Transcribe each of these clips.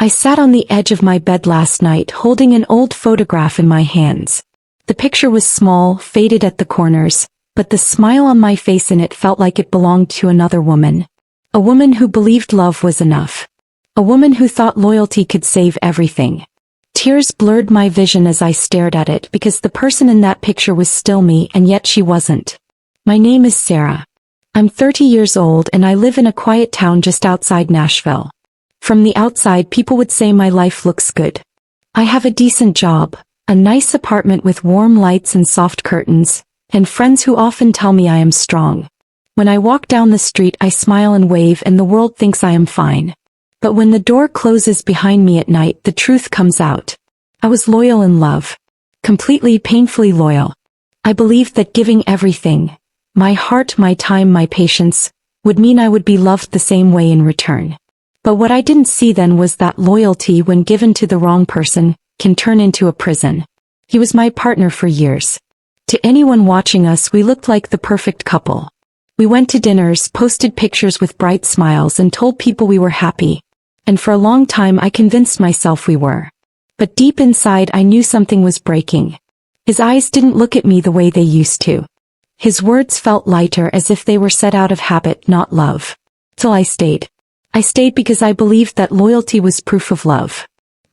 I sat on the edge of my bed last night holding an old photograph in my hands. The picture was small, faded at the corners, but the smile on my face in it felt like it belonged to another woman. A woman who believed love was enough. A woman who thought loyalty could save everything. Tears blurred my vision as I stared at it because the person in that picture was still me and yet she wasn't. My name is Sarah. I'm 30 years old and I live in a quiet town just outside Nashville. From the outside people would say my life looks good. I have a decent job, a nice apartment with warm lights and soft curtains, and friends who often tell me I am strong. When I walk down the street I smile and wave and the world thinks I am fine. But when the door closes behind me at night the truth comes out. I was loyal in love. Completely painfully loyal. I believed that giving everything, my heart, my time, my patience, would mean I would be loved the same way in return. But what I didn't see then was that loyalty when given to the wrong person, can turn into a prison. He was my partner for years. To anyone watching us we looked like the perfect couple. We went to dinners, posted pictures with bright smiles and told people we were happy. And for a long time I convinced myself we were. But deep inside I knew something was breaking. His eyes didn't look at me the way they used to. His words felt lighter as if they were said out of habit, not love. Till I stayed. I stayed because I believed that loyalty was proof of love.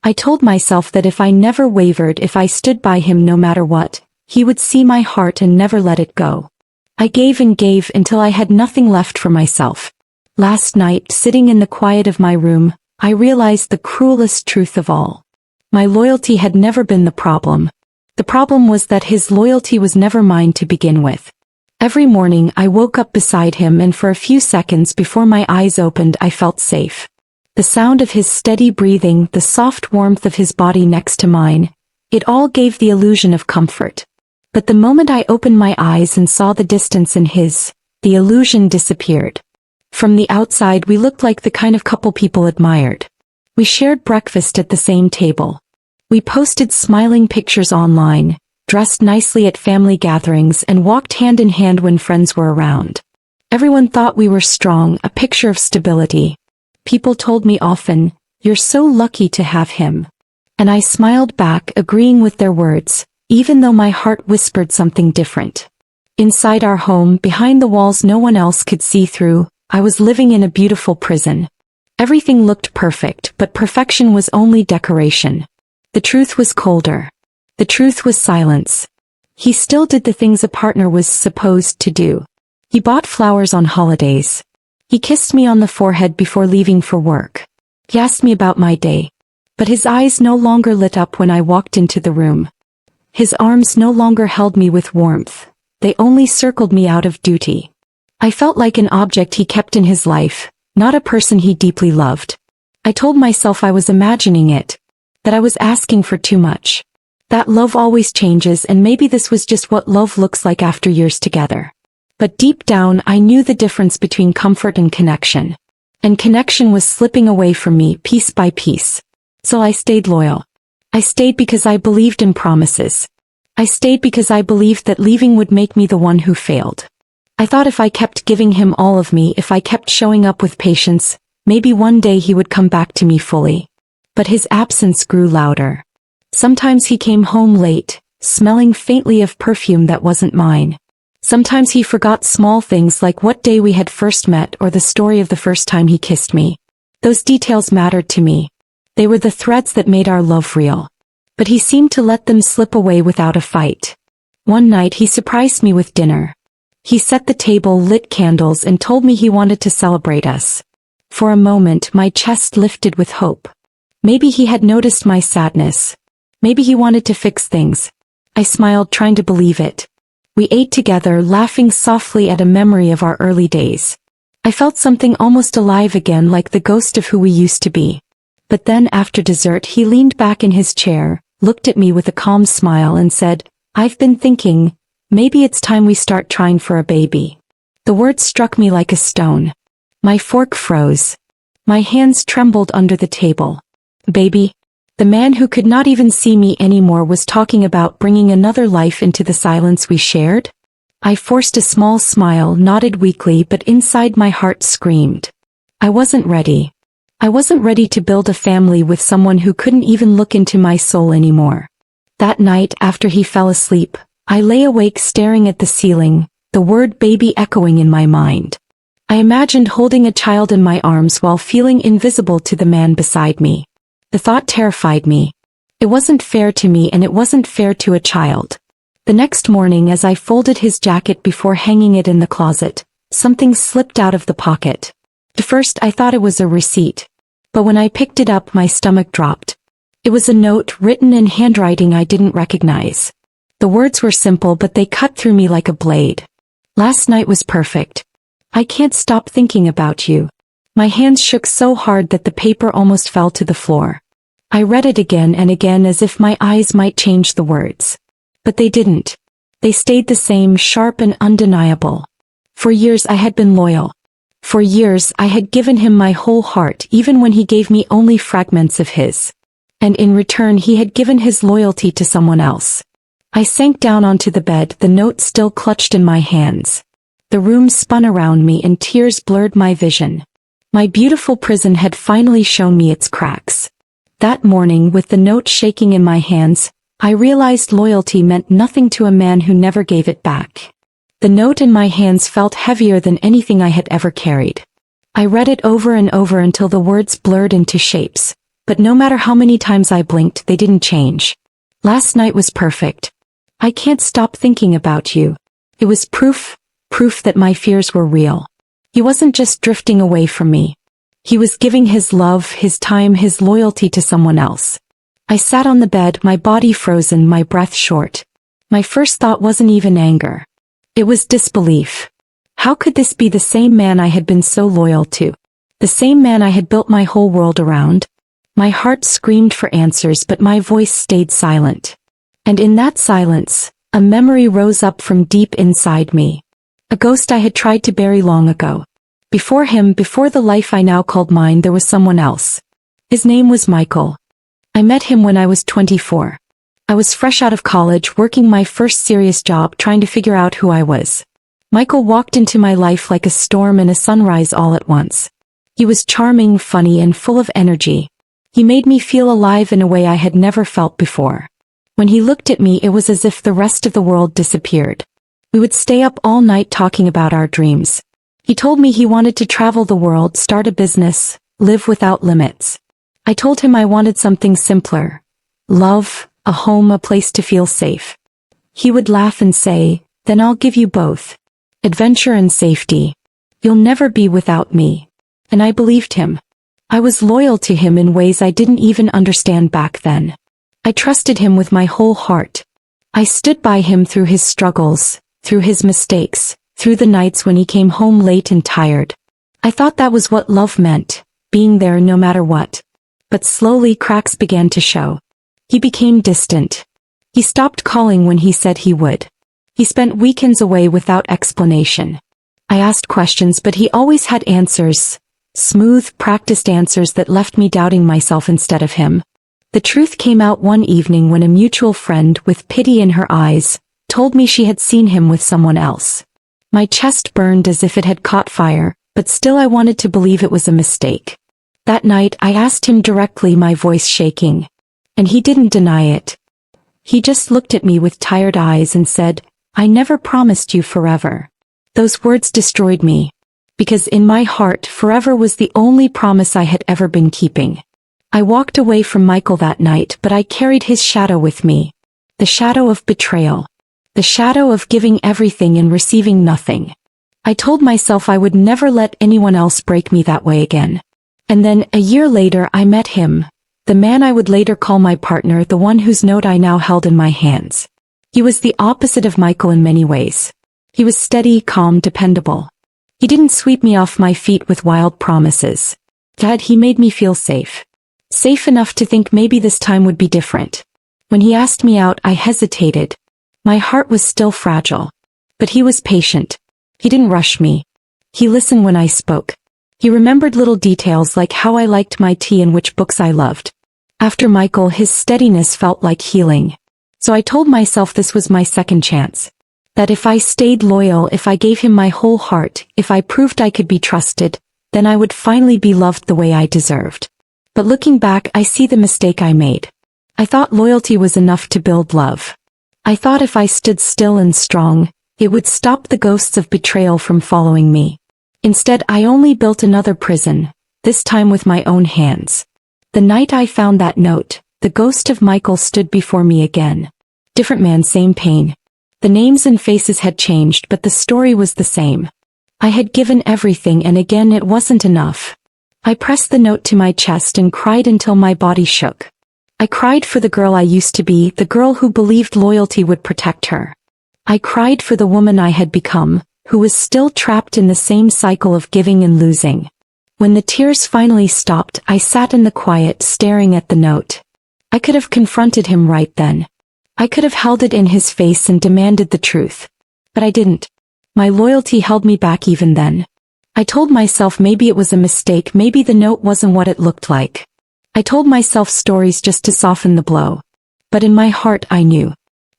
I told myself that if I never wavered, if I stood by him no matter what, he would see my heart and never let it go. I gave and gave until I had nothing left for myself. Last night, sitting in the quiet of my room, I realized the cruelest truth of all. My loyalty had never been the problem. The problem was that his loyalty was never mine to begin with. Every morning I woke up beside him and for a few seconds before my eyes opened I felt safe. The sound of his steady breathing, the soft warmth of his body next to mine, it all gave the illusion of comfort. But the moment I opened my eyes and saw the distance in his, the illusion disappeared. From the outside we looked like the kind of couple people admired. We shared breakfast at the same table. We posted smiling pictures online, dressed nicely at family gatherings and walked hand in hand when friends were around. Everyone thought we were strong, a picture of stability. People told me often, "You're so lucky to have him." And I smiled back, agreeing with their words, even though my heart whispered something different. Inside our home, behind the walls no one else could see through, I was living in a beautiful prison. Everything looked perfect, but perfection was only decoration. The truth was colder. The truth was silence. He still did the things a partner was supposed to do. He bought flowers on holidays. He kissed me on the forehead before leaving for work. He asked me about my day. But his eyes no longer lit up when I walked into the room. His arms no longer held me with warmth. They only circled me out of duty. I felt like an object he kept in his life, not a person he deeply loved. I told myself I was imagining it, that I was asking for too much. That love always changes and maybe this was just what love looks like after years together. But deep down I knew the difference between comfort and connection. And connection was slipping away from me piece by piece. So I stayed loyal. I stayed because I believed in promises. I stayed because I believed that leaving would make me the one who failed. I thought if I kept giving him all of me, if I kept showing up with patience, maybe one day he would come back to me fully. But his absence grew louder. Sometimes he came home late, smelling faintly of perfume that wasn't mine. Sometimes he forgot small things like what day we had first met or the story of the first time he kissed me. Those details mattered to me. They were the threads that made our love real. But he seemed to let them slip away without a fight. One night he surprised me with dinner. He set the table, lit candles and told me he wanted to celebrate us. For a moment my chest lifted with hope. Maybe he had noticed my sadness. Maybe he wanted to fix things. I smiled, trying to believe it. We ate together, laughing softly at a memory of our early days. I felt something almost alive again, like the ghost of who we used to be. But then after dessert he leaned back in his chair, looked at me with a calm smile and said, "I've been thinking, maybe it's time we start trying for a baby." The words struck me like a stone. My fork froze. My hands trembled under the table. Baby? The man who could not even see me anymore was talking about bringing another life into the silence we shared? I forced a small smile, nodded weakly, but inside my heart screamed. I wasn't ready. I wasn't ready to build a family with someone who couldn't even look into my soul anymore. That night after he fell asleep, I lay awake staring at the ceiling, the word baby echoing in my mind. I imagined holding a child in my arms while feeling invisible to the man beside me. The thought terrified me. It wasn't fair to me and it wasn't fair to a child. The next morning as I folded his jacket before hanging it in the closet, something slipped out of the pocket. At first I thought it was a receipt. But when I picked it up my stomach dropped. It was a note written in handwriting I didn't recognize. The words were simple but they cut through me like a blade. Last night was perfect. I can't stop thinking about you. My hands shook so hard that the paper almost fell to the floor. I read it again and again as if my eyes might change the words. But they didn't. They stayed the same, sharp and undeniable. For years I had been loyal. For years I had given him my whole heart even when he gave me only fragments of his. And in return he had given his loyalty to someone else. I sank down onto the bed, the note still clutched in my hands. The room spun around me and tears blurred my vision. My beautiful prison had finally shown me its cracks. That morning, with the note shaking in my hands, I realized loyalty meant nothing to a man who never gave it back. The note in my hands felt heavier than anything I had ever carried. I read it over and over until the words blurred into shapes, but no matter how many times I blinked, they didn't change. Last night was perfect. I can't stop thinking about you. It was proof that my fears were real. He wasn't just drifting away from me. He was giving his love, his time, his loyalty to someone else. I sat on the bed, my body frozen, my breath short. My first thought wasn't even anger. It was disbelief. How could this be the same man I had been so loyal to? The same man I had built my whole world around? My heart screamed for answers but my voice stayed silent. And in that silence, a memory rose up from deep inside me. A ghost I had tried to bury long ago. Before him, before the life I now called mine, there was someone else. His name was Michael. I met him when I was 24. I was fresh out of college, working my first serious job, trying to figure out who I was. Michael walked into my life like a storm and a sunrise all at once. He was charming, funny, and full of energy. He made me feel alive in a way I had never felt before. When he looked at me, it was as if the rest of the world disappeared. We would stay up all night talking about our dreams. He told me he wanted to travel the world, start a business, live without limits. I told him I wanted something simpler. Love, a home, a place to feel safe. He would laugh and say, "Then I'll give you both. Adventure and safety. You'll never be without me." And I believed him. I was loyal to him in ways I didn't even understand back then. I trusted him with my whole heart. I stood by him through his struggles, through his mistakes, through the nights when he came home late and tired. I thought that was what love meant, being there no matter what. But slowly cracks began to show. He became distant. He stopped calling when he said he would. He spent weekends away without explanation. I asked questions but he always had answers. Smooth, practiced answers that left me doubting myself instead of him. The truth came out one evening when a mutual friend, with pity in her eyes, told me she had seen him with someone else. My chest burned as if it had caught fire, but still I wanted to believe it was a mistake. That night I asked him directly, my voice shaking. And he didn't deny it. He just looked at me with tired eyes and said, "I never promised you forever." Those words destroyed me. Because in my heart, forever was the only promise I had ever been keeping. I walked away from Michael that night, but I carried his shadow with me. The shadow of betrayal. The shadow of giving everything and receiving nothing. I told myself I would never let anyone else break me that way again. And then, a year later, I met him. The man I would later call my partner, the one whose note I now held in my hands. He was the opposite of Michael in many ways. He was steady, calm, dependable. He didn't sweep me off my feet with wild promises. Instead, he made me feel safe. Safe enough to think maybe this time would be different. When he asked me out, I hesitated. My heart was still fragile. But he was patient. He didn't rush me. He listened when I spoke. He remembered little details like how I liked my tea and which books I loved. After Michael, his steadiness felt like healing. So I told myself this was my second chance. That if I stayed loyal, if I gave him my whole heart, if I proved I could be trusted, then I would finally be loved the way I deserved. But looking back, I see the mistake I made. I thought loyalty was enough to build love. I thought if I stood still and strong, it would stop the ghosts of betrayal from following me. Instead, I only built another prison, this time with my own hands. The night I found that note, the ghost of Michael stood before me again. Different man, same pain. The names and faces had changed, but the story was the same. I had given everything, and again it wasn't enough. I pressed the note to my chest and cried until my body shook. I cried for the girl I used to be, the girl who believed loyalty would protect her. I cried for the woman I had become, who was still trapped in the same cycle of giving and losing. When the tears finally stopped, I sat in the quiet, staring at the note. I could have confronted him right then. I could have held it in his face and demanded the truth. But I didn't. My loyalty held me back even then. I told myself maybe it was a mistake, maybe the note wasn't what it looked like. I told myself stories just to soften the blow. But in my heart I knew.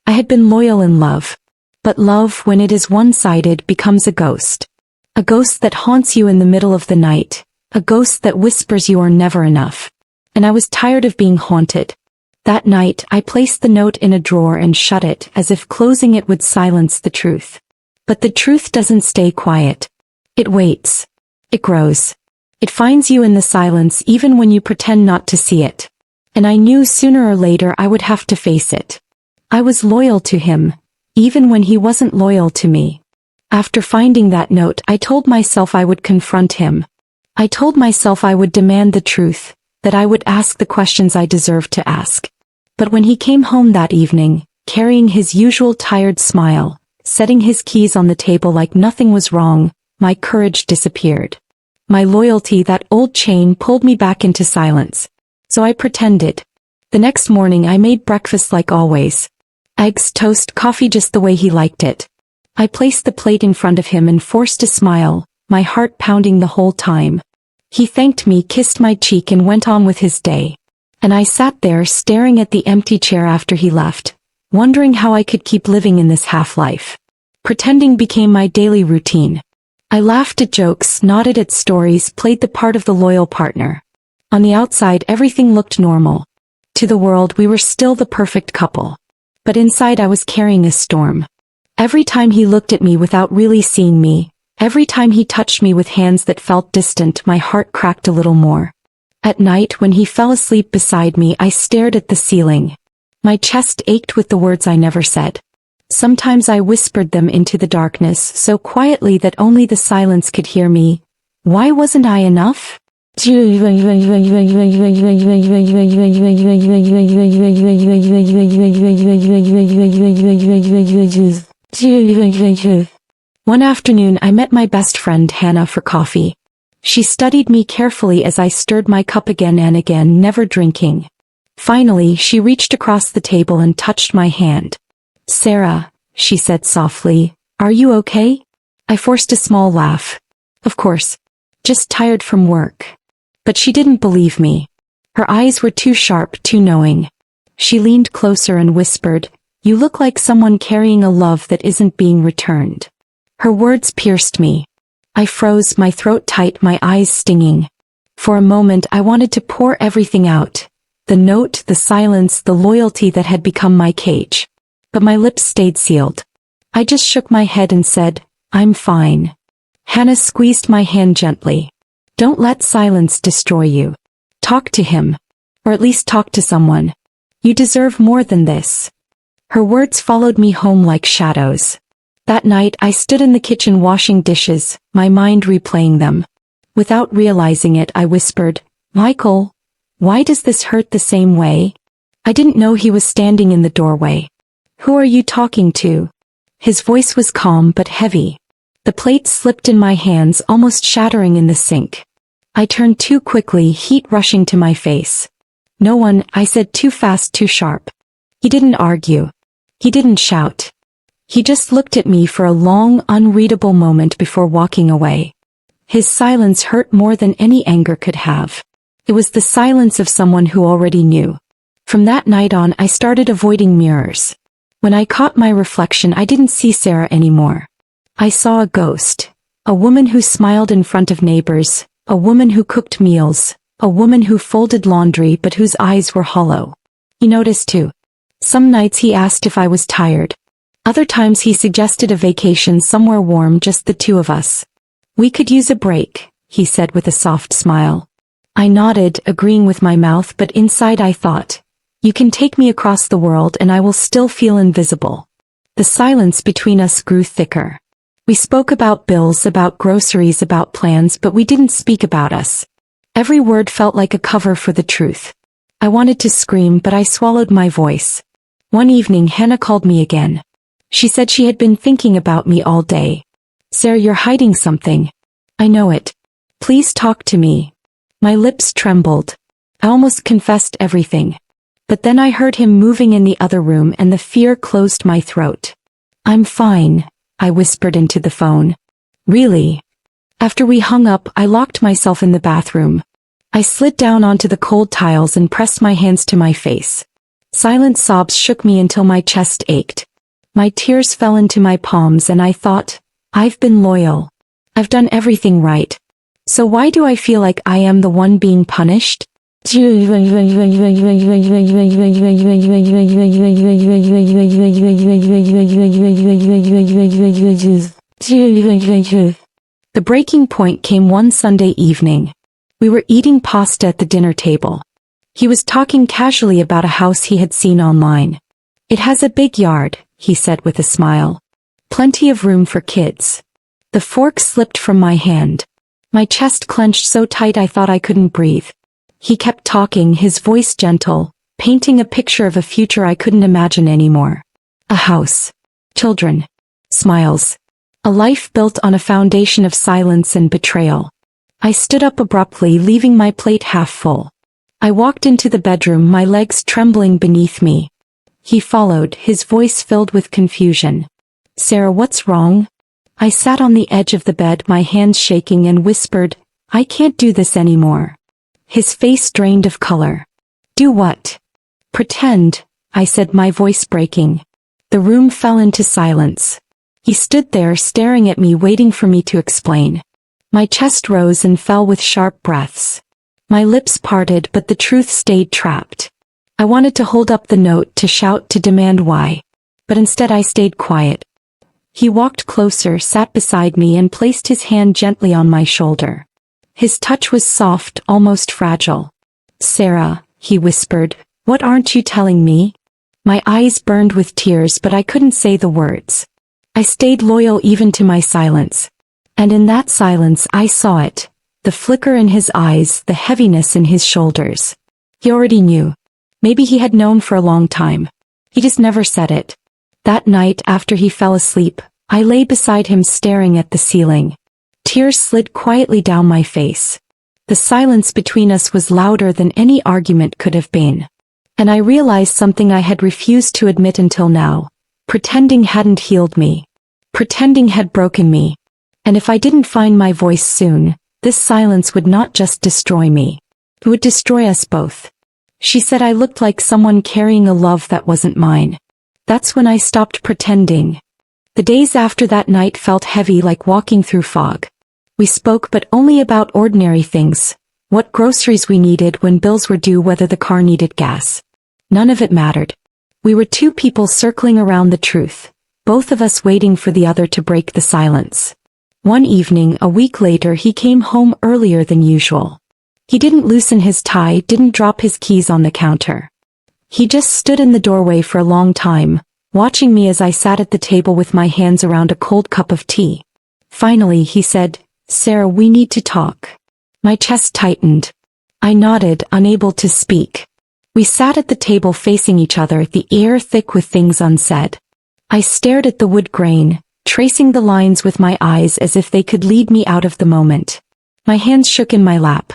I had been loyal in love. But love, when it is one-sided, becomes a ghost. A ghost that haunts you in the middle of the night. A ghost that whispers you are never enough. And I was tired of being haunted. That night, I placed the note in a drawer and shut it, as if closing it would silence the truth. But the truth doesn't stay quiet. It waits. It grows. It finds you in the silence even when you pretend not to see it. And I knew sooner or later I would have to face it. I was loyal to him, even when he wasn't loyal to me. After finding that note, I told myself I would confront him. I told myself I would demand the truth, that I would ask the questions I deserved to ask. But when he came home that evening, carrying his usual tired smile, setting his keys on the table like nothing was wrong, my courage disappeared. My loyalty, that old chain, pulled me back into silence. So I pretended. The next morning I made breakfast like always. Eggs, toast, coffee, just the way he liked it. I placed the plate in front of him and forced a smile, my heart pounding the whole time. He thanked me, kissed my cheek, and went on with his day. And I sat there staring at the empty chair after he left, wondering how I could keep living in this half-life. Pretending became my daily routine. I laughed at jokes, nodded at stories, played the part of the loyal partner. On the outside everything looked normal. To the world we were still the perfect couple. But inside I was carrying a storm. Every time he looked at me without really seeing me, every time he touched me with hands that felt distant, my heart cracked a little more. At night when he fell asleep beside me, I stared at the ceiling. My chest ached with the words I never said. Sometimes I whispered them into the darkness so quietly that only the silence could hear me. Why wasn't I enough? One afternoon I met my best friend Hannah for coffee. She studied me carefully as I stirred my cup again and again, never drinking. Finally, she reached across the table and touched my hand. "Sarah," she said softly, "are you okay?" I forced a small laugh. Of course. Just tired from work. But she didn't believe me. Her eyes were too sharp, too knowing. She leaned closer and whispered, "You look like someone carrying a love that isn't being returned." Her words pierced me. I froze, my throat tight, my eyes stinging. For a moment I wanted to pour everything out. The note, the silence, the loyalty that had become my cage. But my lips stayed sealed. I just shook my head and said, "I'm fine." Hannah squeezed my hand gently. "Don't let silence destroy you. Talk to him. Or at least talk to someone. You deserve more than this." Her words followed me home like shadows. That night I stood in the kitchen washing dishes, my mind replaying them. Without realizing it, I whispered, "Michael, why does this hurt the same way?" I didn't know he was standing in the doorway. "Who are you talking to?" His voice was calm but heavy. The plate slipped in my hands, almost shattering in the sink. I turned too quickly, heat rushing to my face. "No one," I said, too fast, too sharp. He didn't argue. He didn't shout. He just looked at me for a long, unreadable moment before walking away. His silence hurt more than any anger could have. It was the silence of someone who already knew. From that night on, I started avoiding mirrors. When I caught my reflection, I didn't see Sarah anymore. I saw a ghost. A woman who smiled in front of neighbors, A woman who cooked meals, a woman who folded laundry but whose eyes were hollow. He noticed too. Some nights he asked if I was tired. Other times he suggested a vacation somewhere warm, just the two of us. We could use a break, he said with a soft smile. I nodded, agreeing with my mouth, but inside I thought, you can take me across the world and I will still feel invisible. The silence between us grew thicker. We spoke about bills, about groceries, about plans, but we didn't speak about us. Every word felt like a cover for the truth. I wanted to scream, but I swallowed my voice. One evening Hannah called me again. She said she had been thinking about me all day. Sarah, you're hiding something. I know it. Please talk to me. My lips trembled. I almost confessed everything. But then I heard him moving in the other room and the fear closed my throat. I'm fine, I whispered into the phone. Really? After we hung up, I locked myself in the bathroom. I slid down onto the cold tiles and pressed my hands to my face. Silent sobs shook me until my chest ached. My tears fell into my palms and I thought, I've been loyal. I've done everything right. So why do I feel like I am the one being punished? The breaking point came one Sunday evening. We were eating pasta at the dinner table. He was talking casually about a house he had seen online. It has a big yard, he said with a smile. Plenty of room for kids. The fork slipped from my hand. My chest clenched so tight I thought I couldn't breathe. He kept talking, his voice gentle, painting a picture of a future I couldn't imagine anymore. A house. Children. Smiles. A life built on a foundation of silence and betrayal. I stood up abruptly, leaving my plate half full. I walked into the bedroom, my legs trembling beneath me. He followed, his voice filled with confusion. Sarah, what's wrong? I sat on the edge of the bed, my hands shaking, and whispered, I can't do this anymore. His face drained of color. Do what? Pretend, I said, my voice breaking. The room fell into silence. He stood there staring at me, waiting for me to explain. My chest rose and fell with sharp breaths. My lips parted, but the truth stayed trapped. I wanted to hold up the note, to shout, to demand why. But instead I stayed quiet. He walked closer, sat beside me, and placed his hand gently on my shoulder. His touch was soft, almost fragile. Sarah, he whispered, what aren't you telling me? My eyes burned with tears, but I couldn't say the words. I stayed loyal even to my silence. And in that silence I saw it. The flicker in his eyes, the heaviness in his shoulders. He already knew. Maybe he had known for a long time. He just never said it. That night after he fell asleep, I lay beside him staring at the ceiling. Tears slid quietly down my face. The silence between us was louder than any argument could have been. And I realized something I had refused to admit until now. Pretending hadn't healed me. Pretending had broken me. And if I didn't find my voice soon, this silence would not just destroy me. It would destroy us both. She said I looked like someone carrying a love that wasn't mine. That's when I stopped pretending. The days after that night felt heavy, like walking through fog. We spoke, but only about ordinary things. What groceries we needed, when bills were due, whether the car needed gas. None of it mattered. We were two people circling around the truth, both of us waiting for the other to break the silence. One evening, a week later, he came home earlier than usual. He didn't loosen his tie, didn't drop his keys on the counter. He just stood in the doorway for a long time, watching me as I sat at the table with my hands around a cold cup of tea. Finally, he said, Sarah, we need to talk. My chest tightened. I nodded, unable to speak. We sat at the table facing each other, the air thick with things unsaid. I stared at the wood grain, tracing the lines with my eyes as if they could lead me out of the moment. My hands shook in my lap.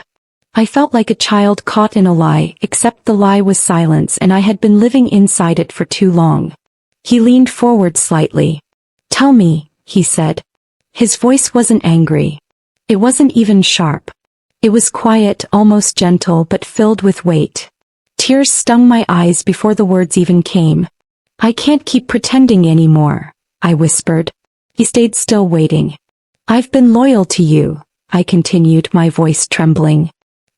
I felt like a child caught in a lie, except the lie was silence and I had been living inside it for too long. He leaned forward slightly. Tell me, he said. His voice wasn't angry. It wasn't even sharp. It was quiet, almost gentle, but filled with weight. Tears stung my eyes before the words even came. I can't keep pretending anymore, I whispered. He stayed still, waiting. I've been loyal to you, I continued, my voice trembling.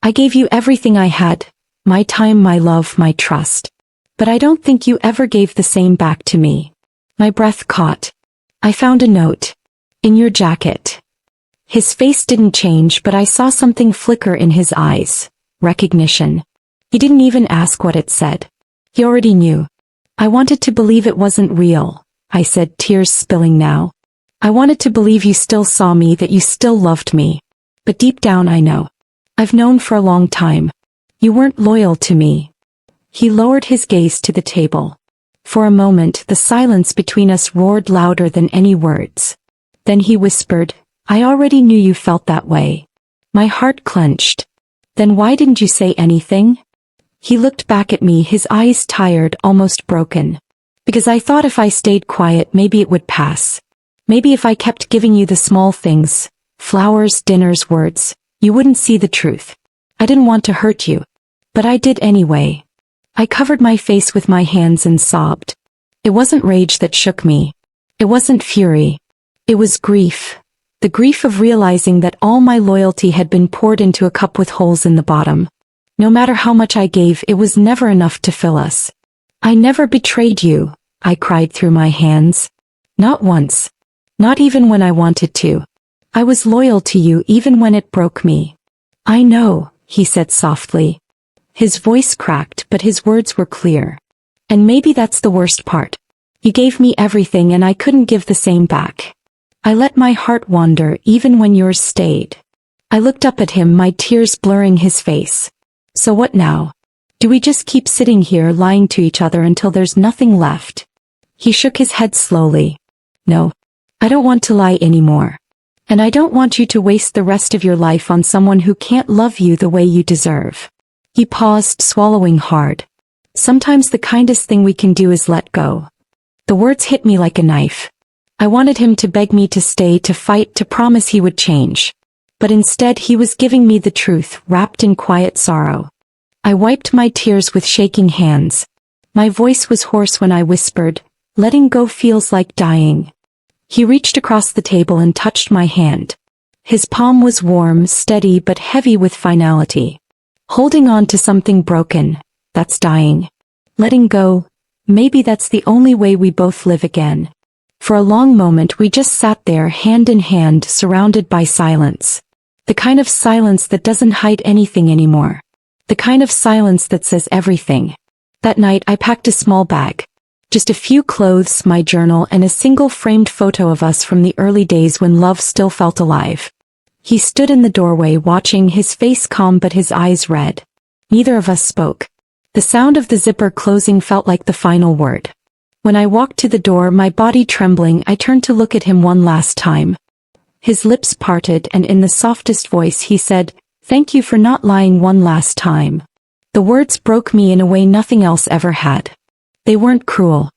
I gave you everything I had, my time, my love, my trust. But I don't think you ever gave the same back to me. My breath caught. I found a note. In your jacket. His face didn't change, but I saw something flicker in his eyes. Recognition. He didn't even ask what it said. He already knew. I wanted to believe it wasn't real, I said, tears spilling now. I wanted to believe you still saw me, that you still loved me. But deep down I know. I've known for a long time. You weren't loyal to me. He lowered his gaze to the table. For a moment the silence between us roared louder than any words. Then he whispered, I already knew you felt that way. My heart clenched. Then why didn't you say anything? He looked back at me, his eyes tired, almost broken. Because I thought if I stayed quiet maybe it would pass. Maybe if I kept giving you the small things, flowers, dinners, words, you wouldn't see the truth. I didn't want to hurt you. But I did anyway. I covered my face with my hands and sobbed. It wasn't rage that shook me. It wasn't fury. It was grief. The grief of realizing that all my loyalty had been poured into a cup with holes in the bottom. No matter how much I gave, it was never enough to fill us. I never betrayed you, I cried through my hands. Not once. Not even when I wanted to. I was loyal to you even when it broke me. I know, he said softly. His voice cracked, but his words were clear. And maybe that's the worst part. You gave me everything and I couldn't give the same back. I let my heart wander even when yours stayed. I looked up at him, my tears blurring his face. So what now? Do we just keep sitting here lying to each other until there's nothing left? He shook his head slowly. No. I don't want to lie anymore. And I don't want you to waste the rest of your life on someone who can't love you the way you deserve. He paused, swallowing hard. Sometimes the kindest thing we can do is let go. The words hit me like a knife. I wanted him to beg me to stay, to fight, to promise he would change. But instead he was giving me the truth, wrapped in quiet sorrow. I wiped my tears with shaking hands. My voice was hoarse when I whispered, letting go feels like dying. He reached across the table and touched my hand. His palm was warm, steady, but heavy with finality. Holding on to something broken, that's dying. Letting go, maybe that's the only way we both live again. For a long moment we just sat there, hand in hand, surrounded by silence. The kind of silence that doesn't hide anything anymore. The kind of silence that says everything. That night I packed a small bag. Just a few clothes, my journal, and a single framed photo of us from the early days when love still felt alive. He stood in the doorway watching, his face calm but his eyes red. Neither of us spoke. The sound of the zipper closing felt like the final word. When I walked to the door, my body trembling, I turned to look at him one last time. His lips parted and in the softest voice he said, "Thank you for not lying one last time." The words broke me in a way nothing else ever had. They weren't cruel.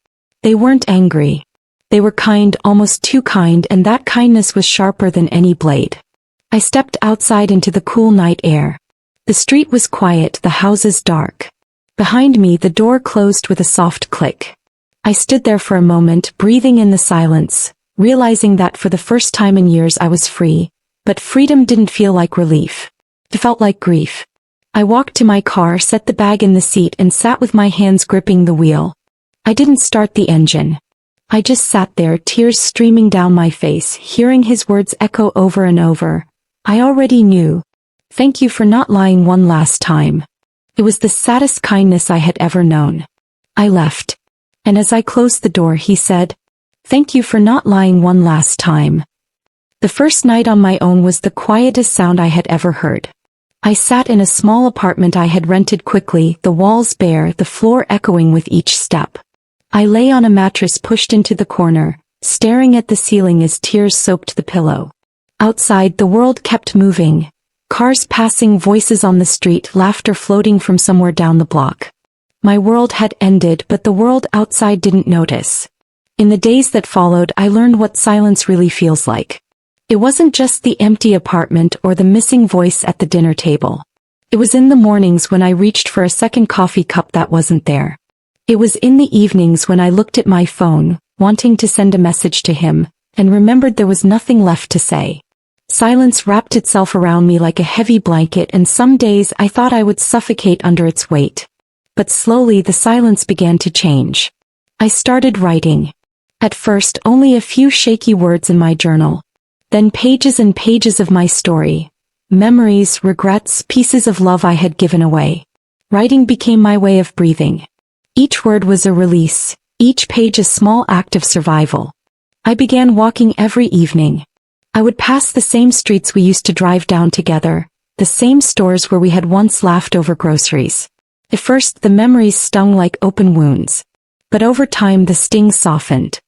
They weren't angry. They were kind, almost too kind, and that kindness was sharper than any blade. I stepped outside into the cool night air. The street was quiet, the houses dark. Behind me the door closed with a soft click. I stood there for a moment, breathing in the silence, realizing that for the first time in years I was free, but freedom didn't feel like relief. It felt like grief. I walked to my car, set the bag in the seat and sat with my hands gripping the wheel. I didn't start the engine. I just sat there, tears streaming down my face, hearing his words echo over and over. I already knew. Thank you for not lying one last time. It was the saddest kindness I had ever known. I left. And as I closed the door he said, "Thank you for not lying one last time." The first night on my own was the quietest sound I had ever heard. I sat in a small apartment I had rented quickly, the walls bare, the floor echoing with each step. I lay on a mattress pushed into the corner, staring at the ceiling as tears soaked the pillow. Outside the world kept moving. Cars passing, voices on the street, laughter floating from somewhere down the block. My world had ended, but the world outside didn't notice. In the days that followed I learned what silence really feels like. It wasn't just the empty apartment or the missing voice at the dinner table. It was in the mornings when I reached for a second coffee cup that wasn't there. It was in the evenings when I looked at my phone, wanting to send a message to him, and remembered there was nothing left to say. Silence wrapped itself around me like a heavy blanket, and some days I thought I would suffocate under its weight. But slowly the silence began to change. I started writing. At first only a few shaky words in my journal. Then pages and pages of my story. Memories, regrets, pieces of love I had given away. Writing became my way of breathing. Each word was a release, each page a small act of survival. I began walking every evening. I would pass the same streets we used to drive down together, the same stores where we had once laughed over groceries. At first the memories stung like open wounds. But over time the sting softened.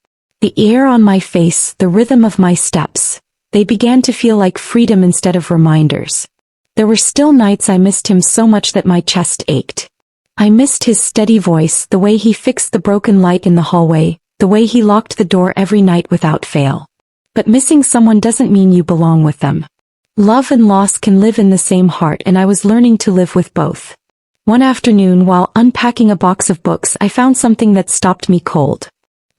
The air on my face, the rhythm of my steps, they began to feel like freedom instead of reminders. There were still nights I missed him so much that my chest ached. I missed his steady voice, the way he fixed the broken light in the hallway, the way he locked the door every night without fail. But missing someone doesn't mean you belong with them. Love and loss can live in the same heart, and I was learning to live with both. One afternoon, while unpacking a box of books, I found something that stopped me cold.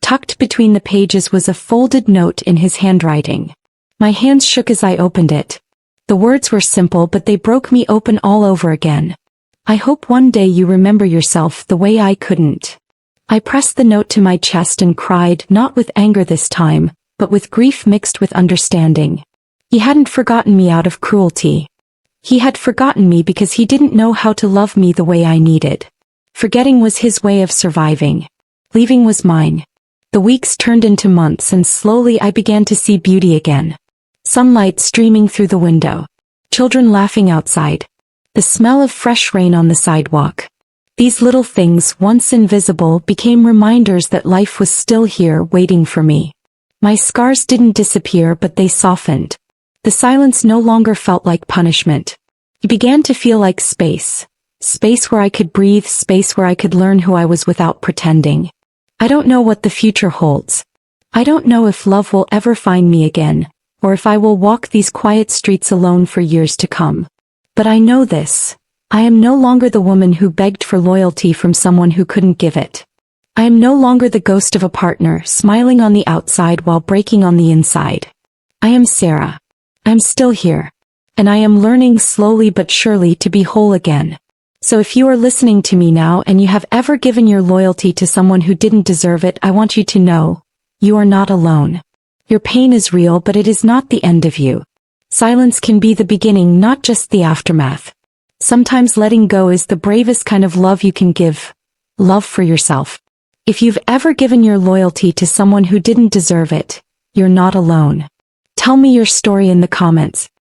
Tucked between the pages was a folded note in his handwriting. My hands shook as I opened it. The words were simple, but they broke me open all over again. I hope one day you remember yourself the way I couldn't. I pressed the note to my chest and cried, not with anger this time, but with grief mixed with understanding. He hadn't forgotten me out of cruelty. He had forgotten me because he didn't know how to love me the way I needed. Forgetting was his way of surviving. Leaving was mine. The weeks turned into months, and slowly I began to see beauty again. Sunlight streaming through the window. Children laughing outside. The smell of fresh rain on the sidewalk. These little things, once invisible, became reminders that life was still here waiting for me. My scars didn't disappear, but they softened. The silence no longer felt like punishment. It began to feel like space. Space where I could breathe, space where I could learn who I was without pretending. I don't know what the future holds. I don't know if love will ever find me again, or if I will walk these quiet streets alone for years to come. But I know this. I am no longer the woman who begged for loyalty from someone who couldn't give it. I am no longer the ghost of a partner, smiling on the outside while breaking on the inside. I am Sarah. I'm still here. And I am learning slowly but surely to be whole again. So if you are listening to me now and you have ever given your loyalty to someone who didn't deserve it, I want you to know, you are not alone. Your pain is real, but it is not the end of you. Silence can be the beginning, not just the aftermath. Sometimes letting go is the bravest kind of love you can give. Love for yourself. If you've ever given your loyalty to someone who didn't deserve it, you're not alone. Tell me your story in the comments.